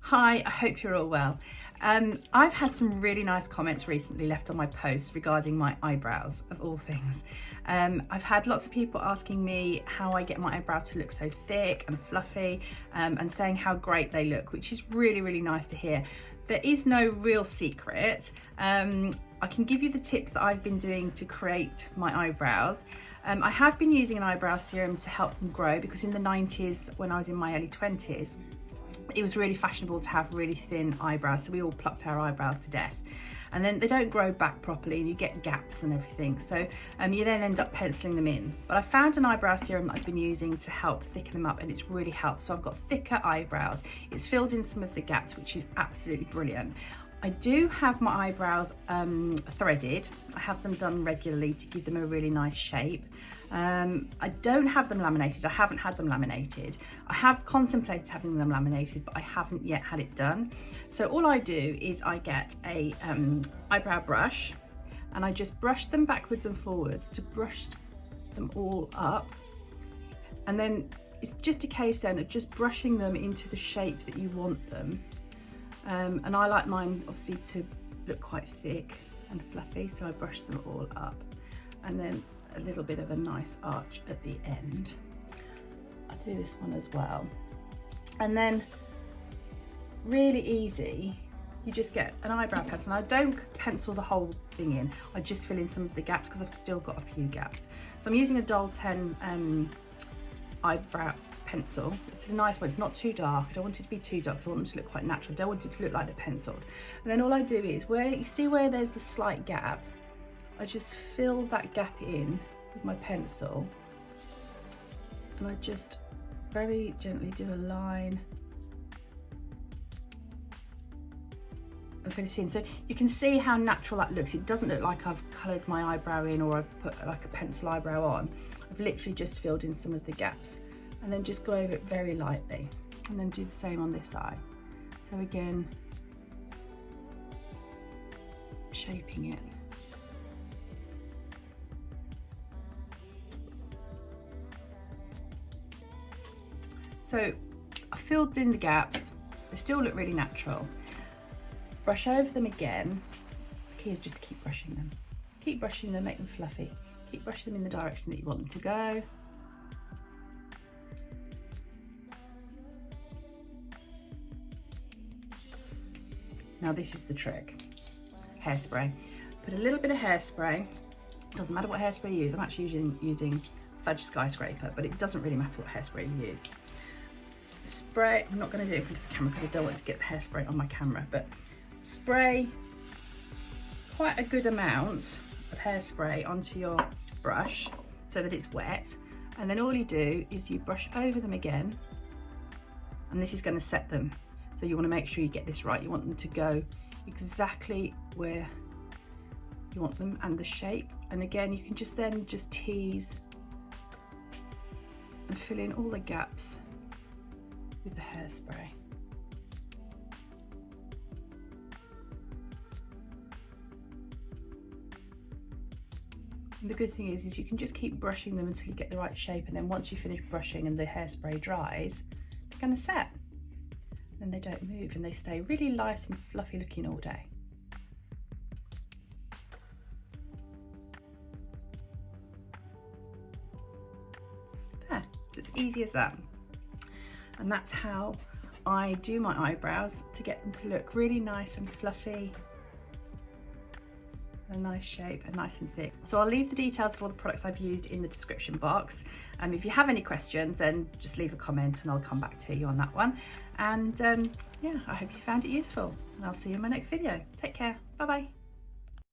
Hi, I hope you're all well. I've had some really nice comments recently left on my posts regarding my eyebrows, of all things. I've had lots of people asking me how I get my eyebrows to look so thick and fluffy, and saying how great they look, which is really, really nice to hear. There is no real secret. I can give you the tips that I've been doing to create my eyebrows. I have been using an eyebrow serum to help them grow because in the 90s, when I was in my early 20s, it was really fashionable to have really thin eyebrows, so we all plucked our eyebrows to death, and then they don't grow back properly and you get gaps and everything, so you then end up penciling them in. But I found an eyebrow serum that I've been using to help thicken them up, and it's really helped. So I've got thicker eyebrows, it's filled in some of the gaps, which is absolutely brilliant. I do have my eyebrows threaded. I have them done regularly to give them a really nice shape. I don't have them laminated. I haven't had them laminated. I have contemplated having them laminated, but I haven't yet had it done. So all I do is I get a eyebrow brush, and I just brush them backwards and forwards to brush them all up. And then it's just a case then of just brushing them into the shape that you want them. And I like mine obviously to look quite thick and fluffy, so I brush them all up, and then a little bit of a nice arch at the end. I do this one as well, and then really easy, you just get an eyebrow pencil. And I don't pencil the whole thing in, I just fill in some of the gaps because I've still got a few gaps. So I'm using a Doll 10 eyebrow pencil. This is a nice one, it's not too dark. I don't want it to be too dark because I want them to look quite natural. I don't want it to look like they're penciled. And then all I do is, where you see where there's a slight gap, I just fill that gap in with my pencil, and I just very gently do a line and fill it in. So you can see how natural that looks. It doesn't look like I've coloured my eyebrow in or I've put like a pencil eyebrow on. I've literally just filled in some of the gaps, and then just go over it very lightly, and then do the same on this side. So again, shaping it. So I filled in the gaps, they still look really natural. Brush over them again. The key is just to keep brushing them. Keep brushing them, make them fluffy. Keep brushing them in the direction that you want them to go. Now this is the trick. Hairspray. Put a little bit of hairspray. Doesn't matter what hairspray you use. I'm actually using Fudge Skyscraper, but it doesn't really matter what hairspray you use. Spray, I'm not going to do it in front of the camera because I don't want to get the hairspray on my camera, but spray quite a good amount of hairspray onto your brush so that it's wet, and then all you do is you brush over them again, and this is going to set them. So you want to make sure you get this right. You want them to go exactly where you want them and the shape. And again, you can just then just tease and fill in all the gaps with the hairspray. And the good thing is you can just keep brushing them until you get the right shape, and then once you finish brushing and the hairspray dries, they're going to set. And they don't move, and they stay really nice and fluffy looking all day. There, it's as easy as that. And that's how I do my eyebrows, to get them to look really nice and fluffy, a nice shape and nice and thick. So I'll leave the details of all the products I've used in the description box. If you have any questions, then just leave a comment and I'll come back to you on that one. And yeah, I hope you found it useful, and I'll see you in my next video. Take care. Bye bye.